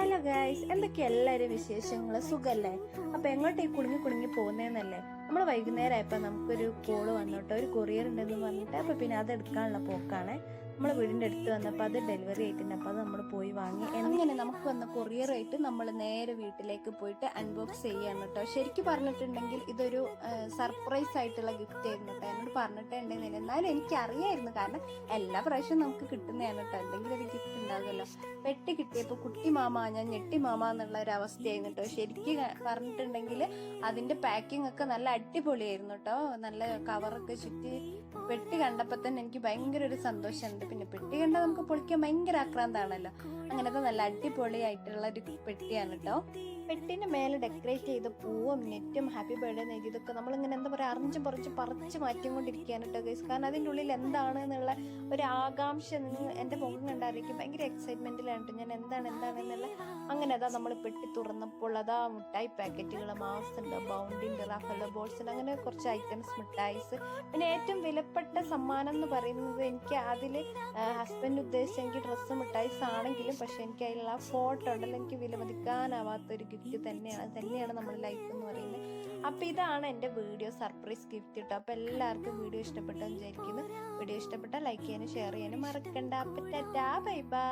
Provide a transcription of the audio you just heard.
Hello guys, എന്തൊക്കെ എല്ലാവരും വിശേഷങ്ങൾ? സുഖല്ലേ? അപ്പൊ എങ്ങോട്ടേ കുടുങ്ങി പോകുന്നതെന്നല്ലേ? നമ്മൾ വൈകുന്നേരം ആയപ്പോൾ നമുക്കൊരു കോള് വന്നോട്ടോ, ഒരു കൊറിയർ ഉണ്ടെന്ന് പറഞ്ഞിട്ട്. അപ്പൊ പിന്നെ അത് എടുക്കാനുള്ള പോക്കാണ്. നമ്മളെ വീടിന്റെ അടുത്ത് വന്നപ്പോൾ അത് ഡെലിവറി ആയിട്ടുണ്ട്. അപ്പോൾ അത് നമ്മൾ പോയി വാങ്ങി. അങ്ങനെ നമുക്ക് വന്ന കൊറിയർ ആയിട്ട് നമ്മൾ നേരെ വീട്ടിലേക്ക് പോയിട്ട് അൺബോക്സ് ചെയ്യാണ് കേട്ടോ. ശരിക്കും പറഞ്ഞിട്ടുണ്ടെങ്കിൽ ഇതൊരു സർപ്രൈസ് ആയിട്ടുള്ള ഗിഫ്റ്റ് ആയിരുന്നു കേട്ടോ. എന്നോട് പറഞ്ഞിട്ടുണ്ടെന്നില്ല, എന്നാലും എനിക്ക് അറിയായിരുന്നു. കാരണം എല്ലാ പ്രാവശ്യവും നമുക്ക് കിട്ടുന്നതാണ് കേട്ടോ, എന്തെങ്കിലും ഒരു ഗിഫ്റ്റ് ഉണ്ടാകുമല്ലോ. പെട്ടി കിട്ടിയപ്പോൾ കുട്ടി മാമ, ഞാൻ ഞെട്ടി മാമ എന്നുള്ള ഒരു അവസ്ഥയായിരുന്നു കേട്ടോ. ശരിക്കും പറഞ്ഞിട്ടുണ്ടെങ്കിൽ അതിന്റെ പാക്കിംഗ് ഒക്കെ നല്ല അടിപൊളിയായിരുന്നു കേട്ടോ. നല്ല കവറൊക്കെ ചുറ്റി പെട്ടി കണ്ടപ്പോൾ തന്നെ എനിക്ക് ഭയങ്കര ഒരു സന്തോഷമുണ്ട്. പിന്നെ പെട്ടി കണ്ടാൽ നമുക്ക് പൊളിക്കാൻ ഭയങ്കര ആക്രാന്താണല്ലോ. അങ്ങനത്തെ നല്ല അടിപൊളിയായിട്ടുള്ള ഒരു പെട്ടിയാണ് കേട്ടോ. പെട്ടിന്റെ മേലെ ഡെക്കറേറ്റ് ചെയ്ത പൂവും നെറ്റും ഹാപ്പി ബർത്ത്ഡേ എഴുതിയതൊക്കെ നമ്മളിങ്ങനെ എന്താ പറയുക, അറിഞ്ഞും പറിച്ച് മാറ്റിക്കൊണ്ടിരിക്കുകയാണ് കേട്ടോ ഗൈസ്. കാരണം അതിൻ്റെ ഉള്ളിൽ എന്താണ് എന്നുള്ള ഒരു ആകാംക്ഷ എൻ്റെ മുഖം കണ്ടായിരിക്കും. ഭയങ്കര എക്സൈറ്റ്മെന്റിലാണ് ഞാൻ എന്നുള്ള. അങ്ങനെ അതാ നമ്മൾ പെട്ടി തുറന്നപ്പോൾ അതാ മിഠായി പാക്കറ്റുകൾ, മാസുണ്ട്, ബൗണ്ടിൻ്റെ, റഫലോ ബോൾസ്, അങ്ങനെ കുറച്ച് ഐറ്റംസ് മിഠായിസ്. പിന്നെ ഏറ്റവും വിലപ്പെട്ട സമ്മാനം എന്ന് പറയുന്നത് എനിക്ക് അതിൽ ഹസ്ബൻഡ് ഉദ്ദേശിച്ചെങ്കിൽ ഡ്രസ്സ് മിഠായിസ് ആണെങ്കിലും, പക്ഷെ എനിക്ക് അതിലുള്ള ഫോട്ടോ ഉണ്ടല്ലോ, എനിക്ക് വിലമതിക്കാനാവാത്തൊരു ഗിഫ്റ്റ് തന്നെയാണ് നമ്മുടെ ലൈഫ് എന്ന് പറയുന്നത്. അപ്പം ഇതാണ് എൻ്റെ വീഡിയോ സർപ്രൈസ് ഗിഫ്റ്റ് കേട്ടോ. അപ്പം എല്ലാവർക്കും വീഡിയോ ഇഷ്ടപ്പെട്ടെന്ന് വിചാരിക്കുന്നു. വീഡിയോ ഇഷ്ടപ്പെട്ടാൽ ലൈക്ക് ചെയ്യാനും ഷെയർ ചെയ്യാനും മറക്കണ്ട. അപ്പം ടാറ്റാ, ബൈ ബൈ.